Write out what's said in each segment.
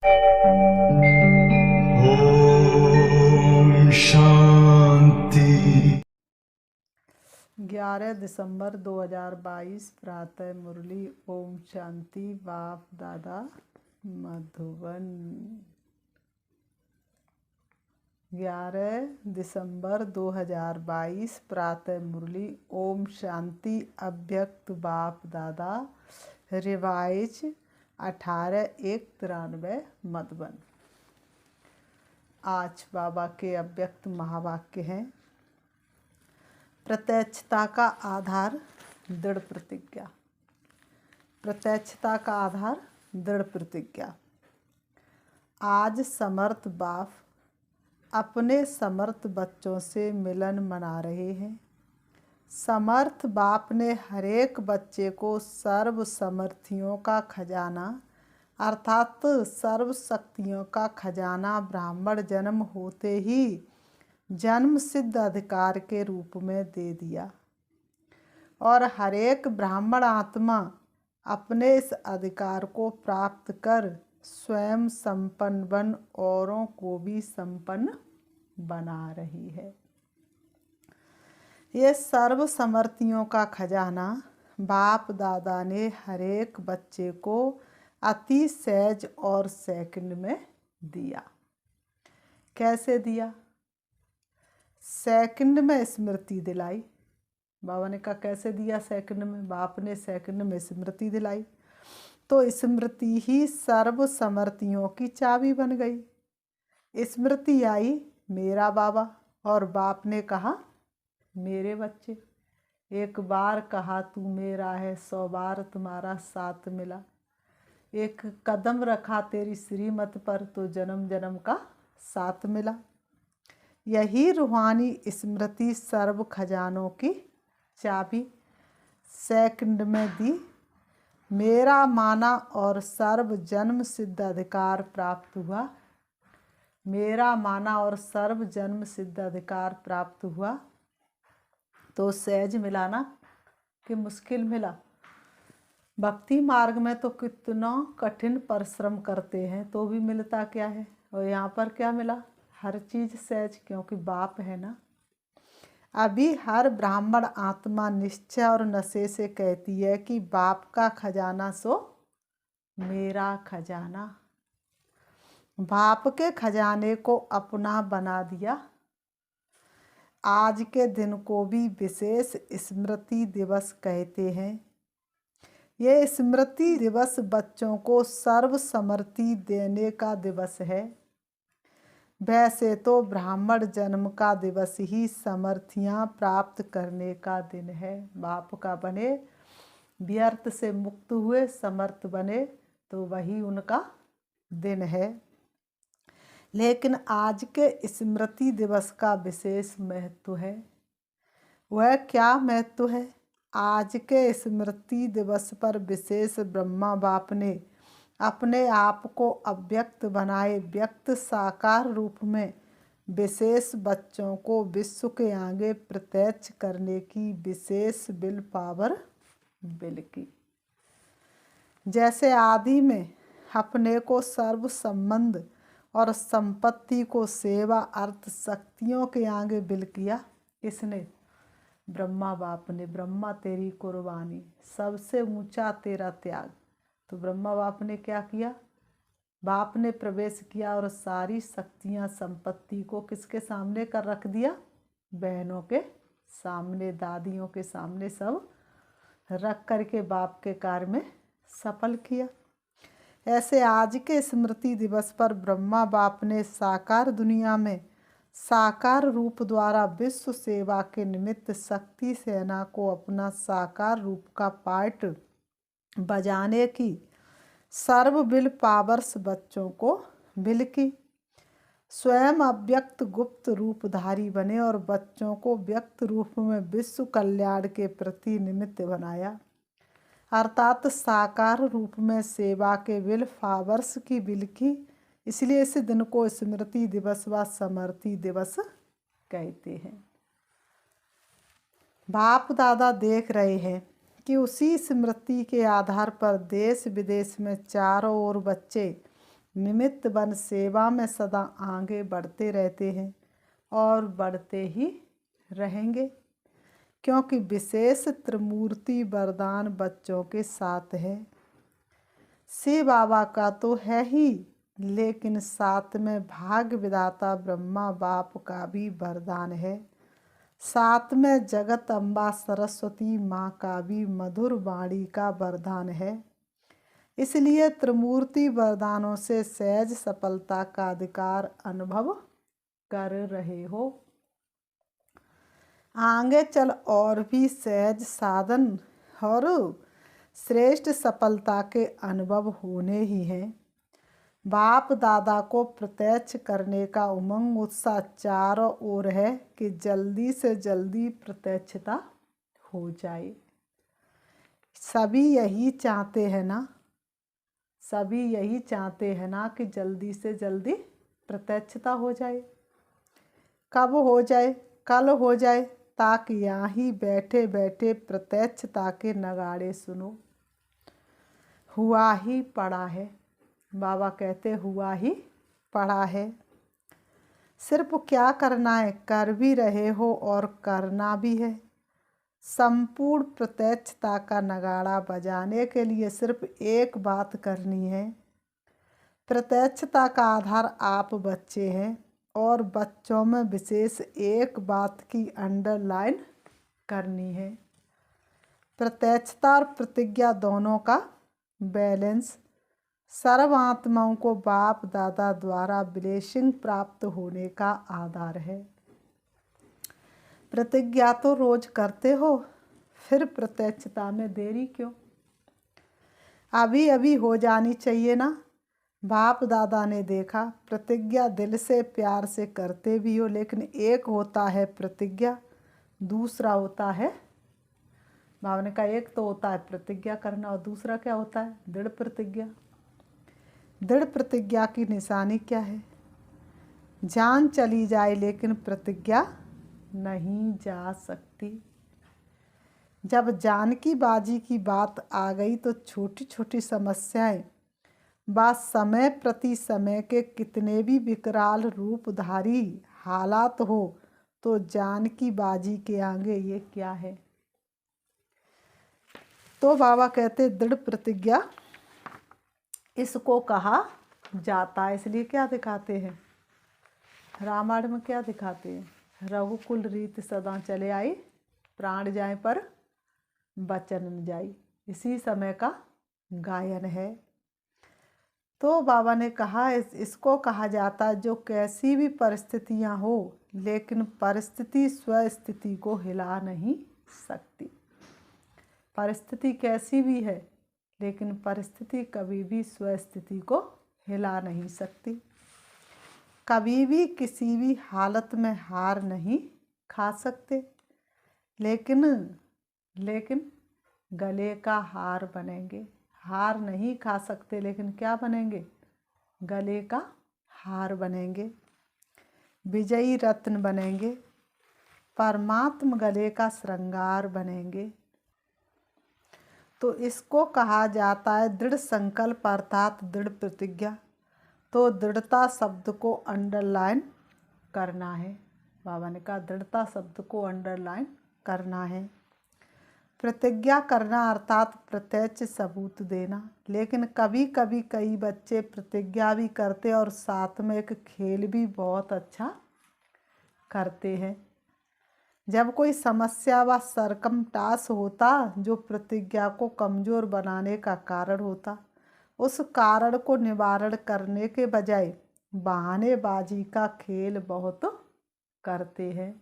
ओम शांति। 11 दिसंबर 2022 प्रातः मुरली। ओम शांति। बाप दादा मधुबन। 11 दिसंबर 2022 प्रातः मुरली। ओम शांति। अव्यक्त बाप दादा रिवाइज 18/1/93 मधुबन। आज बाबा के अव्यक्त महावाक्य हैं। प्रत्यक्षता का आधार दृढ़ प्रतिज्ञा। प्रत्यक्षता का आधार दृढ़ प्रतिज्ञा। आज समर्थ बाप अपने समर्थ बच्चों से मिलन मना रहे हैं। समर्थ बाप ने हरेक बच्चे को सर्व समर्थियों का खजाना अर्थात सर्व शक्तियों का खजाना ब्राह्मण जन्म होते ही जन्म सिद्ध अधिकार के रूप में दे दिया और हरेक ब्राह्मण आत्मा अपने इस अधिकार को प्राप्त कर स्वयं संपन्न बन औरों को भी संपन्न बना रही है। ये सर्व समर्थियों का खजाना बाप दादा ने हरेक बच्चे को अति सहज और सेकंड में दिया। कैसे दिया? सेकंड में स्मृति दिलाई। बाबा ने कहा कैसे दिया? सेकंड में। बाप ने सेकंड में स्मृति दिलाई तो स्मृति ही सर्व समर्थियों की चाबी बन गई। स्मृति आई मेरा बाबा और बाप ने कहा मेरे बच्चे। एक बार कहा तू मेरा है, 100 बार तुम्हारा साथ मिला। एक कदम रखा तेरी श्रीमत पर तो जन्म जन्म का साथ मिला। यही रूहानी स्मृति सर्व खजानों की चाबी सेकंड में दी। मेरा माना और सर्व जन्म सिद्ध अधिकार प्राप्त हुआ। मेरा माना और सर्व जन्म सिद्ध अधिकार प्राप्त हुआ तो सहज मिला ना कि मुश्किल मिला? भक्ति मार्ग में तो कितना कठिन परिश्रम करते हैं तो भी मिलता क्या है, और यहाँ पर क्या मिला? हर चीज़ सहज, क्योंकि बाप है ना। अभी हर ब्राह्मण आत्मा निश्चय और नशे से कहती है कि बाप का खजाना सो मेरा खजाना। बाप के खजाने को अपना बना दिया। आज के दिन को भी विशेष स्मृति दिवस कहते हैं। ये स्मृति दिवस बच्चों को सर्व समृद्धि देने का दिवस है। वैसे तो ब्राह्मण जन्म का दिवस ही समर्थियाँ प्राप्त करने का दिन है। बाप का बने, व्यर्थ से मुक्त हुए, समर्थ बने तो वही उनका दिन है। लेकिन आज के स्मृति दिवस का विशेष महत्व है। वह क्या महत्व है? आज के स्मृति दिवस पर विशेष ब्रह्मा बाप ने अपने आप को अव्यक्त बनाए व्यक्त साकार रूप में विशेष बच्चों को विश्व के आगे प्रत्यक्ष करने की विशेष विल पावर विल की। जैसे आदि में अपने को सर्व संबंध और संपत्ति को सेवा अर्थ शक्तियों के आगे विल किया। इसने ब्रह्मा बाप ने। ब्रह्मा तेरी कुर्बानी, सबसे ऊंचा तेरा त्याग। तो ब्रह्मा बाप ने क्या किया? बाप ने प्रवेश किया और सारी शक्तियां संपत्ति को किसके सामने कर रख दिया? बहनों के सामने, दादियों के सामने सब रख करके बाप के कार्य में सफल किया। ऐसे आज के स्मृति दिवस पर ब्रह्मा बाप ने साकार दुनिया में साकार रूप द्वारा विश्व सेवा के निमित्त शक्ति सेना को अपना साकार रूप का पार्ट बजाने की सर्व विल पावर्स बच्चों को विल की। स्वयं अव्यक्त गुप्त रूपधारी बने और बच्चों को व्यक्त रूप में विश्व कल्याण के प्रति निमित्त बनाया, अर्थात साकार रूप में सेवा के विल पावर्स की विल की। इसलिए इस दिन को स्मृति दिवस व समर्ति दिवस कहते हैं। बाप दादा देख रहे हैं कि उसी स्मृति के आधार पर देश विदेश में चारों ओर बच्चे निमित्त बन सेवा में सदा आगे बढ़ते रहते हैं और बढ़ते ही रहेंगे, क्योंकि विशेष त्रिमूर्ति वरदान बच्चों के साथ है। शिव बाबा का तो है ही, लेकिन साथ में भाग्य विधाता ब्रह्मा बाप का भी वरदान है। साथ में जगत अम्बा सरस्वती माँ का भी मधुर वाणी का वरदान है। इसलिए त्रिमूर्ति वरदानों से सहज सफलता का अधिकार अनुभव कर रहे हो। आगे चल और भी सहज साधन और श्रेष्ठ सफलता के अनुभव होने ही हैं। बाप दादा को प्रत्यक्ष करने का उमंग उत्साह चारों ओर है कि जल्दी से जल्दी प्रत्यक्षता हो जाए। सभी यही चाहते हैं ना, सभी यही चाहते हैं ना कि जल्दी से जल्दी प्रत्यक्षता हो जाए। कब हो जाए? कल हो जाए, ताकि यहाँ ही बैठे बैठे प्रत्यक्षता के नगाड़े सुनो। हुआ ही पड़ा है, बाबा कहते हुआ ही पड़ा है। सिर्फ क्या करना है, कर भी रहे हो और करना भी है। संपूर्ण प्रत्यक्षता का नगाड़ा बजाने के लिए सिर्फ एक बात करनी है। प्रत्यक्षता का आधार आप बच्चे हैं और बच्चों में विशेष एक बात की अंडरलाइन करनी है। प्रत्यक्षता और प्रतिज्ञा दोनों का बैलेंस सर्व आत्माओं को बाप दादा द्वारा ब्लेसिंग प्राप्त होने का आधार है। प्रतिज्ञा तो रोज करते हो, फिर प्रत्यक्षता में देरी क्यों? अभी अभी हो जानी चाहिए ना। बाप दादा ने देखा, प्रतिज्ञा दिल से प्यार से करते भी हो, लेकिन एक होता है प्रतिज्ञा, दूसरा होता है, बाबा ने कहा एक तो होता है प्रतिज्ञा करना और दूसरा क्या होता है? दृढ़ प्रतिज्ञा। दृढ़ प्रतिज्ञा की निशानी क्या है? जान चली जाए लेकिन प्रतिज्ञा नहीं जा सकती। जब जानकी बाजी की बात आ गई तो छोटी छोटी समस्याएं बा समय प्रति समय के कितने भी विकराल रूपधारी हालात हो, तो जानकी बाजी के आगे ये क्या है? तो बाबा कहते दृढ़ प्रतिज्ञा इसको कहा जाता है। इसलिए क्या दिखाते हैं रामायण में? क्या दिखाते हैं? रघुकुल रीत सदा चले आई, प्राण जाए पर वचन न जाई। इसी समय का गायन है। तो बाबा ने कहा इसको कहा जाता है जो कैसी भी परिस्थितियां हो, लेकिन परिस्थिति स्वस्थिति को हिला नहीं सकती। परिस्थिति कैसी भी है, लेकिन परिस्थिति कभी भी स्वस्थिति को हिला नहीं सकती। कभी भी किसी भी हालत में हार नहीं खा सकते, लेकिन गले का हार बनेंगे। हार नहीं खा सकते, लेकिन क्या बनेंगे? गले का हार बनेंगे, विजयी रत्न बनेंगे, परमात्म गले का श्रृंगार बनेंगे। तो इसको कहा जाता है दृढ़ संकल्प अर्थात दृढ़ प्रतिज्ञा। तो दृढ़ता शब्द को अंडरलाइन करना है। बाबा ने कहा दृढ़ता शब्द को अंडरलाइन करना है। प्रतिज्ञा करना अर्थात प्रत्यक्ष सबूत देना। लेकिन कभी कभी कई बच्चे प्रतिज्ञा भी करते और साथ में एक खेल भी बहुत अच्छा करते हैं। जब कोई समस्या व सरकमटास होता जो प्रतिज्ञा को कमज़ोर बनाने का कारण होता, उस कारण को निवारण करने के बजाय बहानेबाजी का खेल बहुत करते हैं।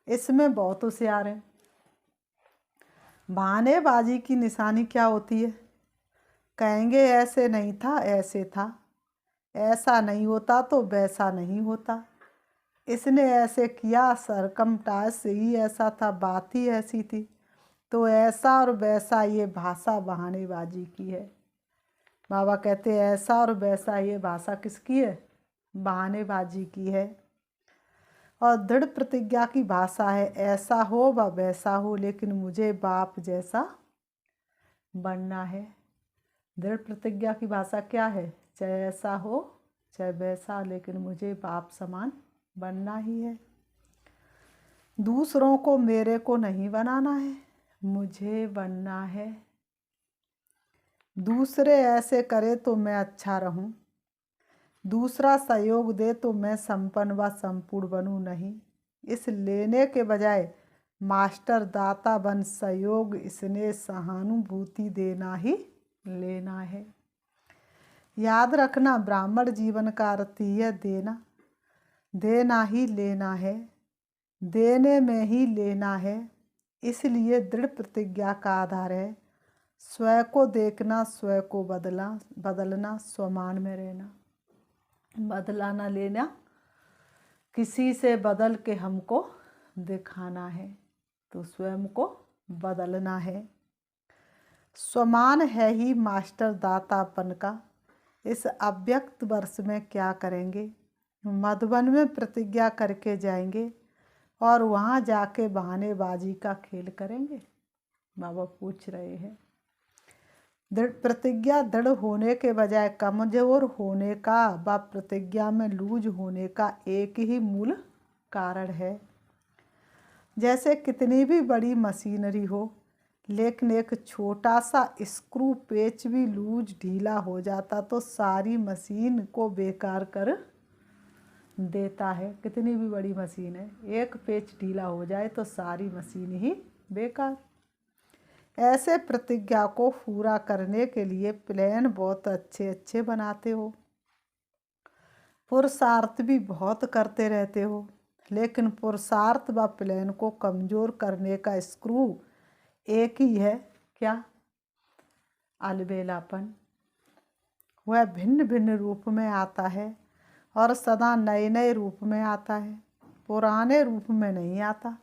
इसमें बहुत होशियार हैं। बहानेबाजी की निशानी क्या होती है? कहेंगे ऐसे नहीं था, ऐसे था, ऐसा नहीं होता तो वैसा नहीं होता, इसने ऐसे किया, सरकमटास से ही ऐसा था, बात ही ऐसी थी, तो ऐसा और वैसा ये भाषा बहानेबाजी की है। बाबा कहते हैं ऐसा और वैसा ये भाषा किसकी है? बहानेबाजी की है। और दृढ़ प्रतिज्ञा की भाषा है ऐसा हो व वैसा हो, लेकिन मुझे बाप जैसा बनना है। दृढ़ प्रतिज्ञा की भाषा क्या है? चाहे ऐसा हो चाहे वैसा, लेकिन मुझे बाप समान बनना ही है। दूसरों को मेरे को नहीं बनाना है, मुझे बनना है। दूसरे ऐसे करे तो मैं अच्छा रहूं, दूसरा सहयोग दे तो मैं संपन्न व संपूर्ण बनूं नहीं। इस लेने के बजाय मास्टर दाता बन सहयोग स्नेह सहानुभूति देना ही लेना है। याद रखना, ब्राह्मण जीवन का अर्थ ही है देना। देना ही लेना है, देने में ही लेना है। इसलिए दृढ़ प्रतिज्ञा का आधार है स्वयं को देखना, स्वयं को बदलना, स्वमान में रहना। बदला ना लेना, किसी से बदल के हमको दिखाना है, तो स्वयं को बदलना है। स्वमान है ही मास्टर दातापन का। इस अव्यक्त वर्ष में क्या करेंगे? मधुबन में प्रतिज्ञा करके जाएंगे और वहाँ जाके बहानेबाजी का खेल करेंगे। बाबा पूछ रहे हैं। दृढ़ प्रतिज्ञा दृढ़ होने के बजाय कमजोर होने का व प्रतिज्ञा में लूज होने का एक ही मूल कारण है। जैसे कितनी भी बड़ी मशीनरी हो, लेकिन एक छोटा सा स्क्रू पेच भी लूज ढीला हो जाता तो सारी मशीन को बेकार कर देता है। कितनी भी बड़ी मशीन है, एक पेच ढीला हो जाए तो सारी मशीन ही बेकार। ऐसे प्रतिज्ञा को पूरा करने के लिए प्लान बहुत अच्छे अच्छे बनाते हो, पुरुषार्थ भी बहुत करते रहते हो, लेकिन पुरुषार्थ व प्लान को कमज़ोर करने का स्क्रू एक ही है। क्या? अलबेलापन। वह भिन्न भिन्न रूप में आता है और सदा नए नए रूप में आता है, पुराने रूप में नहीं आता।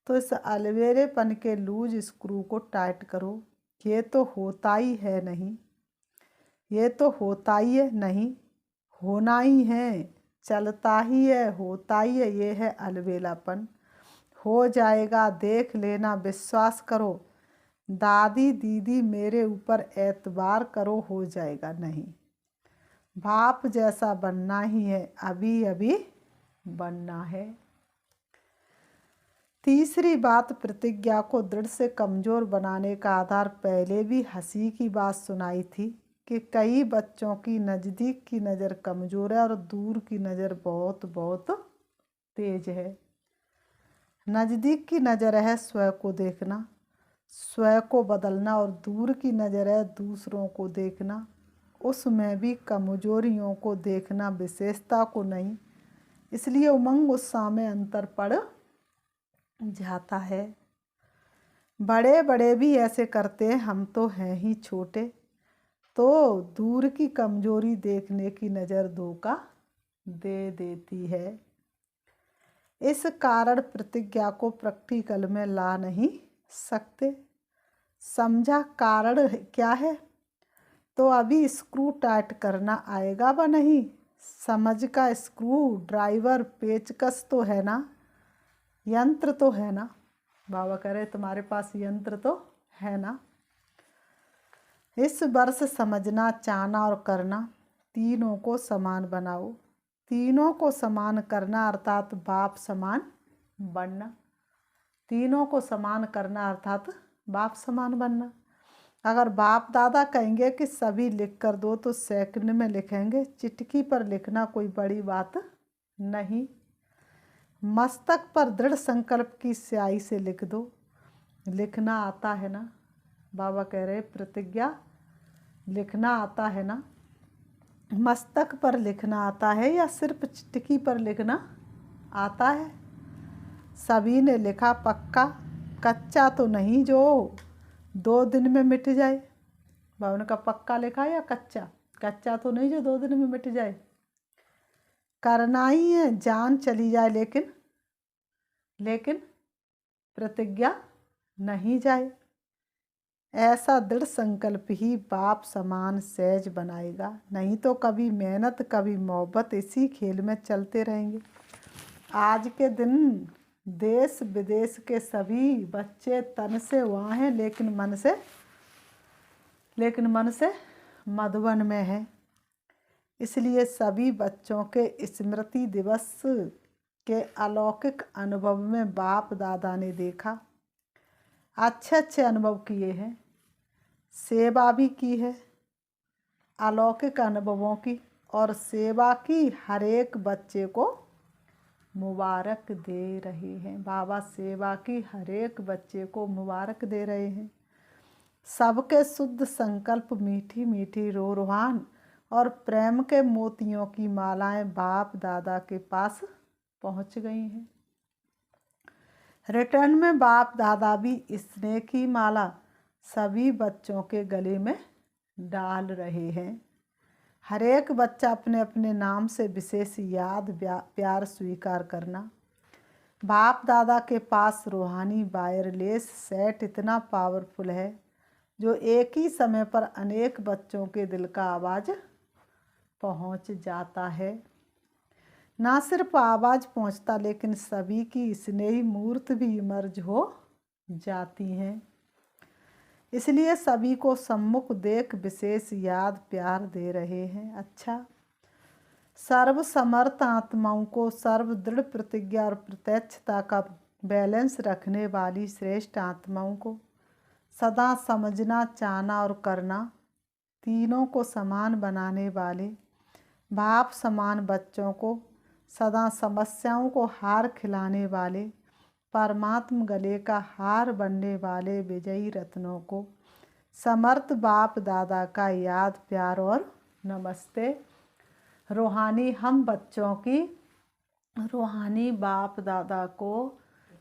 तो इस अलबेलेपन के लूज स्क्रू को टाइट करो। ये तो होता ही है नहीं, ये तो होता ही है नहीं, होना ही है, चलता ही है, होता ही है। ये है अलबेलापन। हो जाएगा, देख लेना, विश्वास करो। दादी दीदी मेरे ऊपर एतबार करो, हो जाएगा नहीं। बाप जैसा बनना ही है, अभी अभी बनना है। तीसरी बात, प्रतिज्ञा को दृढ़ से कमज़ोर बनाने का आधार पहले भी हंसी की बात सुनाई थी कि कई बच्चों की नज़दीक की नज़र कमज़ोर है और दूर की नज़र बहुत बहुत तेज है। नज़दीक की नज़र है स्वयं को देखना, स्वयं को बदलना, और दूर की नज़र है दूसरों को देखना, उसमें भी कमजोरियों को देखना, विशेषता को नहीं। इसलिए उमंग उत्साह में अंतर पड़ जाता है। बड़े बड़े भी ऐसे करते हैं, हम तो हैं ही छोटे, तो दूर की कमजोरी देखने की नज़र धोखा दे देती है। इस कारण प्रतिज्ञा को प्रैक्टिकल में ला नहीं सकते। समझा कारण क्या है? तो अभी स्क्रू टाइट करना आएगा व नहीं? समझ का स्क्रू ड्राइवर पेचकस तो है ना, यंत्र तो है ना। बाबा कह रहे तुम्हारे पास यंत्र तो है ना। इस वर्ष समझना, चाहना और करना, तीनों को समान बनाओ। तीनों को समान करना अर्थात बाप समान बनना। तीनों को समान करना अर्थात बाप समान बनना। अगर बाप दादा कहेंगे कि सभी लिख कर दो तो सेकंड में लिखेंगे। चिट्ठी पर लिखना कोई बड़ी बात नहीं। मस्तक पर दृढ़ संकल्प की स्याही से लिख दो। लिखना आता है ना? बाबा कह रहे प्रतिज्ञा लिखना आता है ना? मस्तक पर लिखना आता है या सिर्फ चिट्ठी पर लिखना आता है? सभी ने लिखा पक्का, कच्चा तो नहीं जो 2 दिन में मिट जाए। बाबा ने कहा पक्का लिखा या कच्चा? कच्चा तो नहीं जो 2 दिन में मिट जाए। करना ही है, जान चली जाए लेकिन प्रतिज्ञा नहीं जाए। ऐसा दृढ़ संकल्प ही बाप समान सहज बनाएगा, नहीं तो कभी मेहनत कभी मोहब्बत इसी खेल में चलते रहेंगे। आज के दिन देश विदेश के सभी बच्चे तन से वहाँ हैं, लेकिन मन से मधुबन में है। इसलिए सभी बच्चों के स्मृति दिवस के अलौकिक अनुभव में बाप दादा ने देखा, अच्छे अच्छे अनुभव किए हैं, सेवा भी की है, अलौकिक अनुभवों की, और सेवा की हर एक बच्चे को मुबारक दे रहे हैं। बाबा सेवा की हर एक बच्चे को मुबारक दे रहे हैं। सबके शुद्ध संकल्प, मीठी मीठी रूहान और प्रेम के मोतियों की मालाएं बाप दादा के पास पहुंच गई हैं। रिटर्न में बाप दादा भी स्नेह की माला सभी बच्चों के गले में डाल रहे हैं। हर एक बच्चा अपने अपने नाम से विशेष याद प्यार स्वीकार करना। बाप दादा के पास रूहानी वायरलेस सेट इतना पावरफुल है जो एक ही समय पर अनेक बच्चों के दिल का आवाज़ पहुंच जाता है। ना सिर्फ आवाज़ पहुंचता, लेकिन सभी की स्नेही मूर्त भी इमर्ज हो जाती हैं। इसलिए सभी को सम्मुख देख विशेष याद प्यार दे रहे हैं। अच्छा, सर्व समर्थ आत्माओं को सर्व दृढ़ प्रतिज्ञा और प्रत्यक्षता का बैलेंस रखने वाली श्रेष्ठ आत्माओं को सदा समझना, चाहना और करना, तीनों को समान बनाने वाले बाप समान बच्चों को सदा समस्याओं को हार खिलाने वाले परमात्म गले का हार बनने वाले विजयी रत्नों को समर्थ बाप दादा का याद प्यार और नमस्ते। रूहानी हम बच्चों की रूहानी बाप दादा को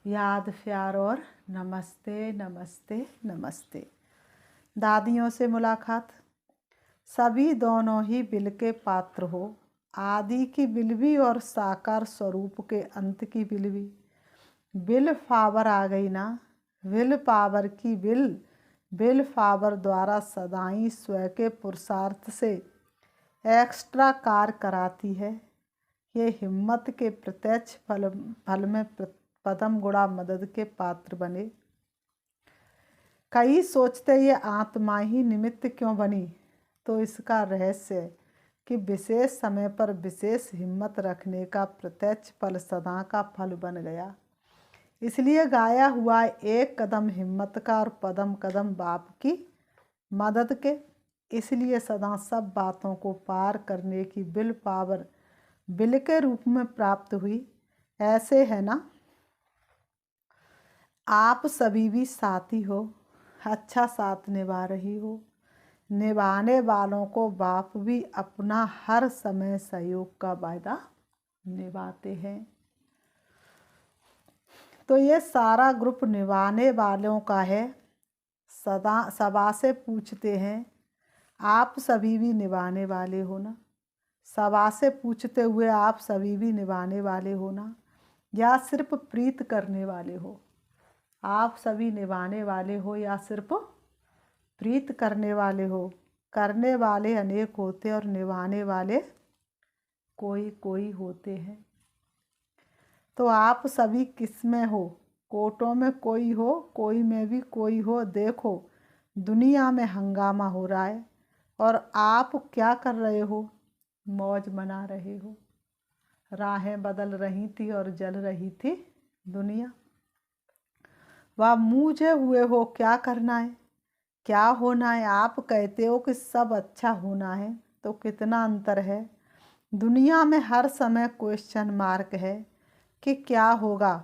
याद प्यार और नमस्ते नमस्ते नमस्ते। दादियों से मुलाकात। सभी दोनों ही बिल के पात्र हो, आदि की बिल भी और साकार स्वरूप के अंत की बिल भी। बिल पावर आ गई ना, विल पावर की बिल पावर द्वारा सदाई स्वयं के पुरुषार्थ से एक्स्ट्रा कार्य कराती है। ये हिम्मत के प्रत्यक्ष फल में पदम गुणा मदद के पात्र बने। कई सोचते ये आत्मा ही निमित्त क्यों बनी, तो इसका रहस्य कि विशेष समय पर विशेष हिम्मत रखने का प्रत्यक्ष फल सदा का फल बन गया। इसलिए गाया हुआ एक कदम हिम्मत का और पदम कदम बाप की मदद के। इसलिए सदा सब बातों को पार करने की बिल पावर बिल के रूप में प्राप्त हुई। ऐसे है ना, आप सभी भी साथी हो, अच्छा साथ निभा रही हो। निभाने वालों को बाप भी अपना हर समय सहयोग का वायदा निभाते हैं। तो ये सारा ग्रुप निभाने वालों का है। सदा सभा से पूछते हैं, आप सभी भी निभाने वाले हो ना? सभा से पूछते हुए आप सभी भी निभाने वाले हो ना, या सिर्फ प्रीत करने वाले हो? आप सभी निभाने वाले हो या सिर्फ प्रीत करने वाले हो? करने वाले अनेक होते और निभाने वाले कोई कोई होते हैं। तो आप सभी किस में हो? कोटों में कोई हो, कोई में भी कोई हो। देखो दुनिया में हंगामा हो रहा है और आप क्या कर रहे हो? मौज मना रहे हो। राहें बदल रही थी और जल रही थी दुनिया। वह मूझे हुए हो, क्या करना है, क्या होना है? आप कहते हो कि सब अच्छा होना है, तो कितना अंतर है। दुनिया में हर समय क्वेश्चन मार्क है कि क्या होगा,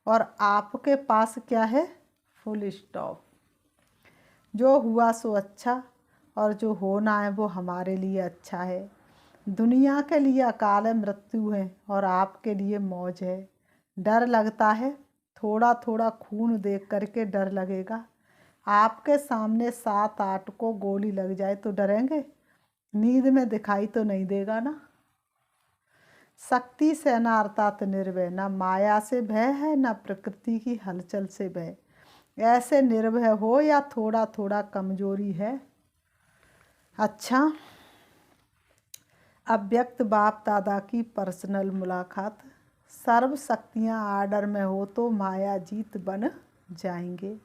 और आपके पास क्या है? Full stop. जो हुआ सो अच्छा, और जो होना है वो हमारे लिए अच्छा है। दुनिया के लिए अकाल मृत्यु है और आपके लिए मौज है। डर लगता है, थोड़ा थोड़ा खून देख करके डर लगेगा। आपके सामने 7-8 को गोली लग जाए तो डरेंगे? नींद में दिखाई तो नहीं देगा ना। शक्ति से न अर्थात निर्भय, न माया से भय है, न प्रकृति की हलचल से भय। ऐसे निर्भय हो या थोड़ा थोड़ा कमजोरी है? अच्छा, अव्यक्त बाप दादा की पर्सनल मुलाकात। सर्व शक्तियाँ आर्डर में हो तो माया जीत बन जाएंगे।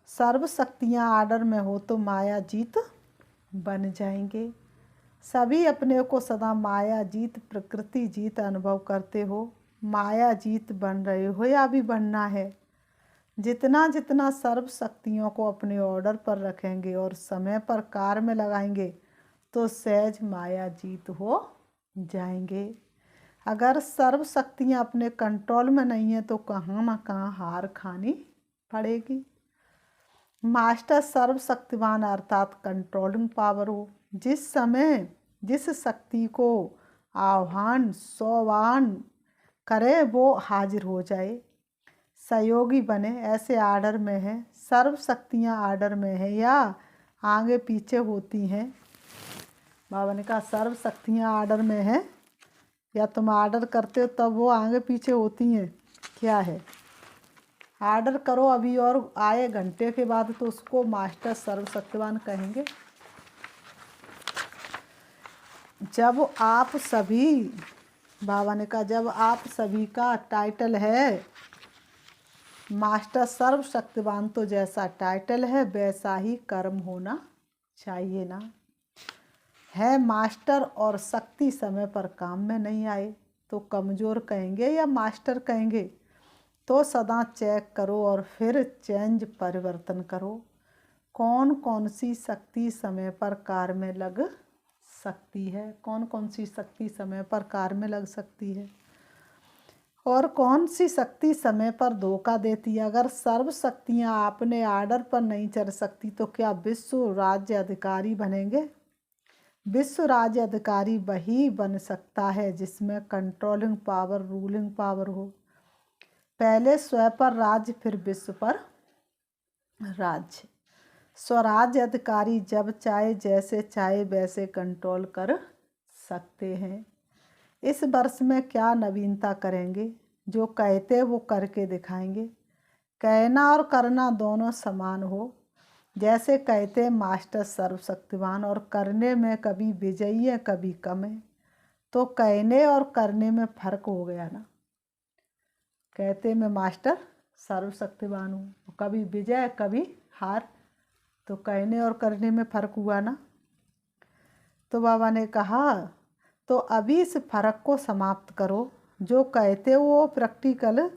सर्व शक्तियाँ आर्डर में हो तो माया जीत बन जाएंगे। सभी अपने को सदा माया जीत प्रकृति जीत अनुभव करते हो। माया जीत बन रहे हो या भी बनना है। जितना जितना सर्व शक्तियों को अपने ऑर्डर पर रखेंगे और समय पर कार्य में लगाएंगे तो सहज माया जीत हो जाएंगे। अगर सर्व शक्तियाँ अपने कंट्रोल में नहीं है तो कहाँ ना कहाँ हार खानी पड़ेगी। मास्टर सर्वशक्तिवान अर्थात कंट्रोलिंग पावर हो। जिस समय जिस शक्ति को आह्वान सोवान करे वो हाजिर हो जाए, सहयोगी बने, ऐसे आर्डर में है। सर्व शक्तियाँ आर्डर में है या आगे पीछे होती हैं। बाबा ने कहा सर्व शक्तियाँ आर्डर में है या तुम आर्डर करते हो तब वो आगे पीछे होती हैं। क्या है, आर्डर करो अभी और आए घंटे के बाद तो उसको मास्टर सर्वशक्तिवान कहेंगे। जब आप सभी, बाबा ने कहा जब आप सभी का टाइटल है मास्टर सर्वशक्तिवान तो जैसा टाइटल है वैसा ही कर्म होना चाहिए ना। है मास्टर और शक्ति समय पर काम में नहीं आए तो कमज़ोर कहेंगे या मास्टर कहेंगे। तो सदा चेक करो और फिर चेंज परिवर्तन करो। कौन कौन सी शक्ति समय पर कार्य में लग सकती है, कौन कौन सी शक्ति समय पर कार्य में लग सकती है और कौन सी शक्ति समय पर धोखा देती है। अगर सर्व शक्तियाँ अपने आर्डर पर नहीं चल सकती तो क्या विश्व राज्य अधिकारी बनेंगे। विश्व राज्य अधिकारी वही बन सकता है जिसमें कंट्रोलिंग पावर रूलिंग पावर हो। पहले स्वयं पर राज्य फिर विश्व पर राज्य। स्वराज्य अधिकारी जब चाहे जैसे चाहे वैसे कंट्रोल कर सकते हैं। इस वर्ष में क्या नवीनता करेंगे, जो कहते वो करके दिखाएंगे। कहना और करना दोनों समान हो। जैसे कहते मास्टर सर्वशक्तिवान और करने में कभी विजयी है कभी कम है तो कहने और करने में फर्क हो गया ना। कहते मैं मास्टर सर्वशक्तिवान हूँ, कभी विजय कभी हार, तो कहने और करने में फ़र्क हुआ ना। तो बाबा ने कहा तो अभी इस फर्क को समाप्त करो। जो कहते हो वो प्रैक्टिकल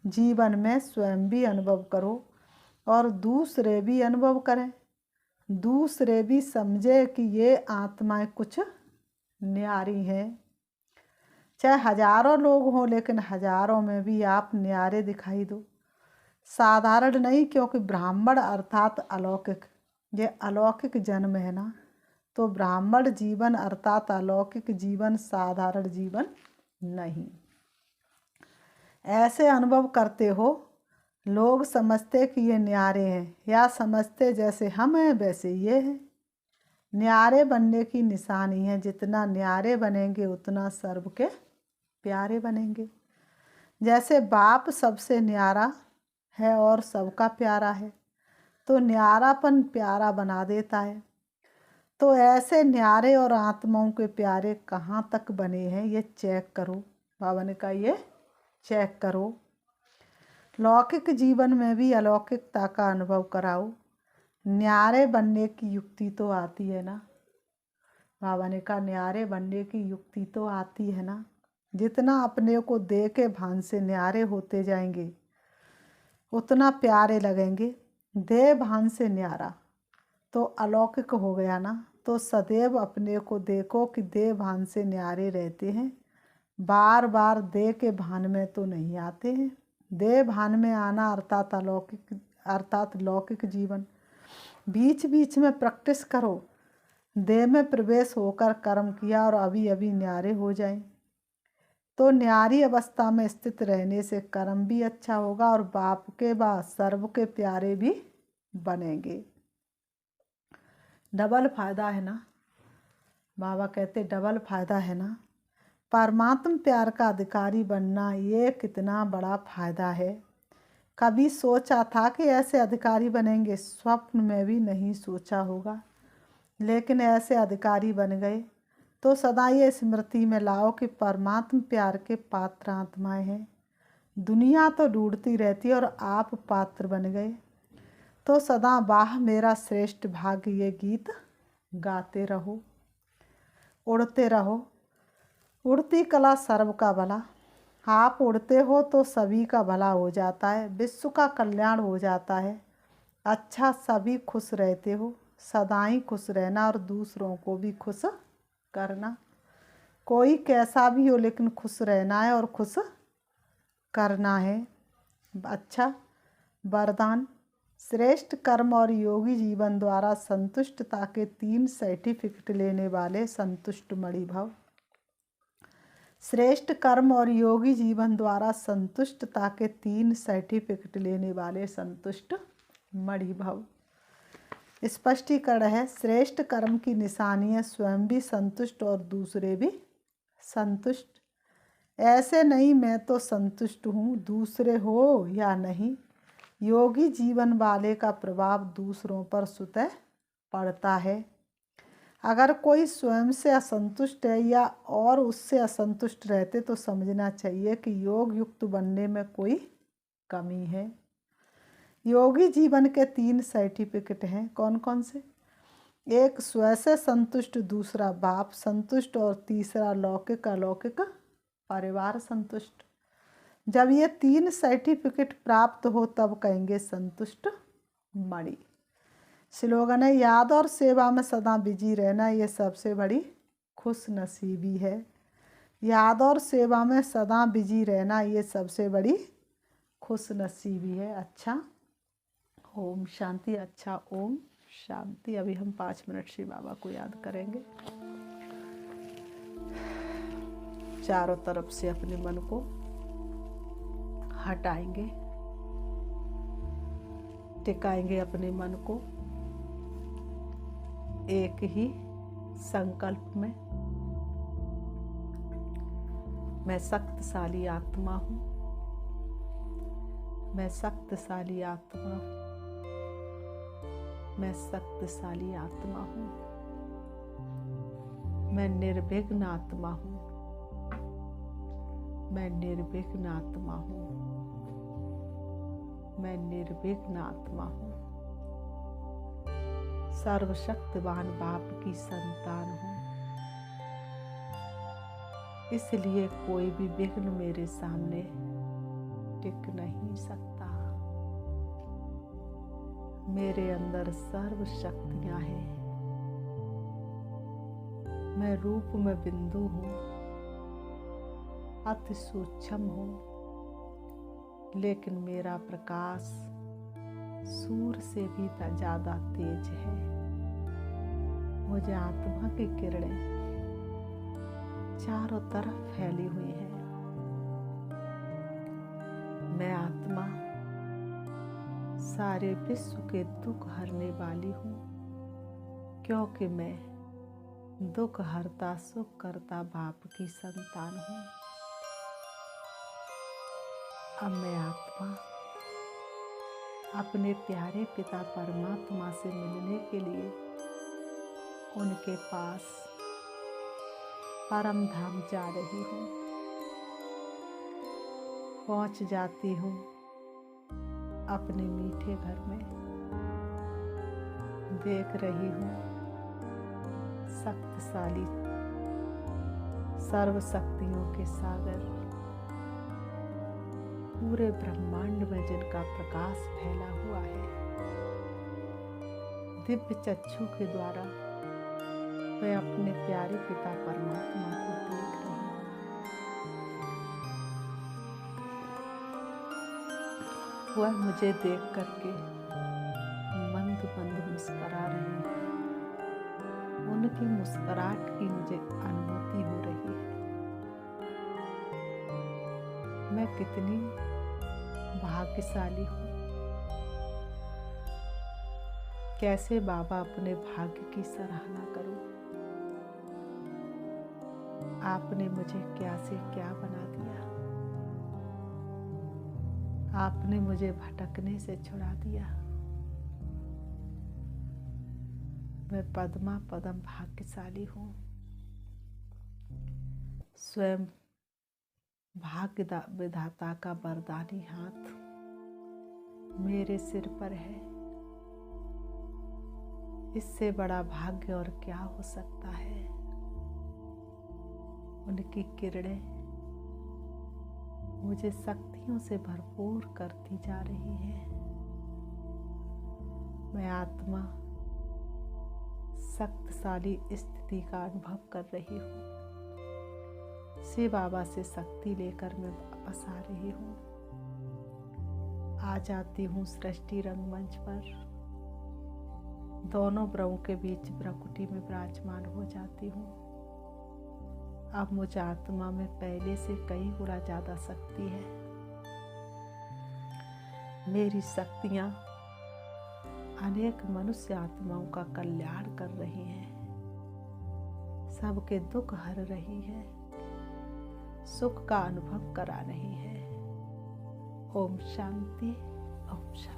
जीवन में स्वयं भी अनुभव करो और दूसरे भी अनुभव करें। दूसरे भी समझे कि ये आत्माएं कुछ न्यारी हैं। चाहे हजारों लोग हों लेकिन हजारों में भी आप न्यारे दिखाई दो। साधारण नहीं, क्योंकि ब्राह्मण अर्थात अलौकिक, ये अलौकिक जन्म है ना। तो ब्राह्मण जीवन अर्थात अलौकिक जीवन, साधारण जीवन नहीं। ऐसे अनुभव करते हो लोग समझते कि ये न्यारे हैं या समझते जैसे हम हैं वैसे ये हैं। न्यारे बनने की निशानी है। जितना न्यारे बनेंगे उतना सर्व के प्यारे बनेंगे। जैसे बाप सबसे न्यारा है और सबका प्यारा है तो न्यारापन प्यारा बना देता है। तो ऐसे न्यारे और आत्माओं के प्यारे कहाँ तक बने हैं ये चेक करो। बाबा ने कहा ये चेक करो। लौकिक जीवन में भी अलौकिकता का अनुभव कराओ। न्यारे बनने की युक्ति तो आती है ना। बाबा ने कहा न्यारे बनने की युक्ति तो आती है ना। जितना अपने को दे के भान से न्यारे होते जाएंगे उतना प्यारे लगेंगे। देह भान से न्यारा तो अलौकिक हो गया ना। तो सदैव अपने को देखो कि देह भान से न्यारे रहते हैं, बार बार देह के भान में तो नहीं आते हैं। देह भान में आना अर्थात अलौकिक अर्थात लौकिक जीवन। बीच बीच में प्रैक्टिस करो। देह में प्रवेश होकर कर्म किया और अभी अभी न्यारे हो जाएं तो न्यारी अवस्था में स्थित रहने से कर्म भी अच्छा होगा और बाप के बाद सर्व के प्यारे भी बनेंगे। डबल फायदा है ना। बाबा कहते डबल फायदा है ना। परमात्म प्यार का अधिकारी बनना ये कितना बड़ा फायदा है। कभी सोचा था कि ऐसे अधिकारी बनेंगे? स्वप्न में भी नहीं सोचा होगा, लेकिन ऐसे अधिकारी बन गए। तो सदा ये स्मृति में लाओ कि परमात्म प्यार के पात्र आत्माएं हैं। दुनिया तो ढूंढती रहती है और आप पात्र बन गए। तो सदा वाह मेरा श्रेष्ठ भाग्य ये गीत गाते रहो। उड़ते रहो, उड़ती कला सर्व का भला। आप उड़ते हो तो सभी का भला हो जाता है, विश्व का कल्याण हो जाता है। अच्छा, सभी खुश रहते हो, सदा ही खुश रहना और दूसरों को भी खुश करना। कोई कैसा भी हो लेकिन खुश रहना है और खुश करना है। अच्छा, वरदान। श्रेष्ठ कर्म और योगी जीवन द्वारा संतुष्टता के 3 सर्टिफिकेट लेने वाले संतुष्ट मणि भव। श्रेष्ठ कर्म और योगी जीवन द्वारा संतुष्टता के 3 सर्टिफिकेट लेने वाले संतुष्ट मणि भव। स्पष्टीकरण है, श्रेष्ठ कर्म की निशानी है स्वयं भी संतुष्ट और दूसरे भी संतुष्ट। ऐसे नहीं मैं तो संतुष्ट हूँ, दूसरे हो या नहीं। योगी जीवन वाले का प्रभाव दूसरों पर स्वतः पड़ता है। अगर कोई स्वयं से असंतुष्ट है या और उससे असंतुष्ट रहते तो समझना चाहिए कि योग युक्त बनने में कोई कमी है। योगी जीवन के 3 सर्टिफिकेट हैं। कौन कौन से? एक स्वयं से संतुष्ट, दूसरा बाप संतुष्ट और तीसरा लौकिक अलौकिक परिवार संतुष्ट। जब ये 3 सर्टिफिकेट प्राप्त हो तब कहेंगे संतुष्ट मणि। स्लोगन है, याद और सेवा में सदा बिजी रहना ये सबसे बड़ी खुश नसीबी है। याद और सेवा में सदा बिजी रहना ये सबसे बड़ी खुश नसीबी है। अच्छा, ओम शांति। अच्छा, ओम शांति। अभी हम 5 मिनट श्री बाबा को याद करेंगे। चारों तरफ से अपने मन को हटाएंगे, टिकाएंगे अपने मन को एक ही संकल्प में। मैं शक्तिशाली आत्मा हूँ, मैं शक्तिशाली आत्मा हूँ, मैं शक्तिशाली आत्मा हूँ, मैं निर्विघ्न आत्मा हूँ, मैं निर्विघ्न आत्मा हूँ, मैं निर्विघ्न आत्मा हूँ। सर्वशक्तिवान बाप की संतान हूँ, इसलिए कोई भी विघ्न मेरे सामने टिक नहीं सकता। मेरे अंदर सर्व शक्तियाँ हैं। मैं रूप में बिंदु हूँ, अति सूक्ष्म हूँ, लेकिन मेरा प्रकाश सूर्य से भी ज़्यादा तेज है। मुझे आत्मा की किरणें चारों तरफ फैली हुई हैं। मैं आत्मा सारे विश्व के दुख हरने वाली हूँ, क्योंकि मैं दुख हरता सुख करता बाप की संतान हूँ। अब मैं आत्मा अपने प्यारे पिता परमात्मा से मिलने के लिए उनके पास परम धाम जा रही हूँ। पहुँच जाती हूँ अपने मीठे घर में। देख रही हूँ शक्तिशाली सर्व शक्तियों के सागर, पूरे ब्रह्मांड में जिनका प्रकाश फैला हुआ है। दिव्य चक्षु के द्वारा मैं अपने प्यारे पिता परमात्मा को देख रही हूँ। वह मुझे देख करके मंद मंद मुस्कुरा रहे हैं। उनकी मुस्कुराहट की मुझे अनुभूति हो रही है। मैं कितनी भाग्यशाली हूँ। कैसे बाबा अपने भाग्य की सराहना करूं। आपने मुझे क्या से क्या बना दिया। आपने मुझे भटकने से छुड़ा दिया। मैं पद्मा पदम भाग्यशाली हूँ। स्वयं भाग्य विधाता का वरदानी हाथ मेरे सिर पर है। इससे बड़ा भाग्य और क्या हो सकता है। उनकी किरणें मुझे शक्तियों से भरपूर करती जा रही हैं। मैं आत्मा शक्तिशाली स्थिति का अनुभव कर रही हूँ। शिव बाबा से शक्ति लेकर मैं वापस आ रही हूँ। आ जाती हूँ सृष्टि रंगमंच पर, दोनों ब्रह्मों के बीच प्रकृति में विराजमान हो जाती हूँ। अब मुझ आत्मा में पहले से कई गुना ज्यादा शक्ति है। मेरी शक्तियाँ अनेक मनुष्य आत्माओं का कल्याण कर रही हैं, सबके दुख हर रही है, सुख का अनुभव करा रही है। ओम शांति, ओम शांति।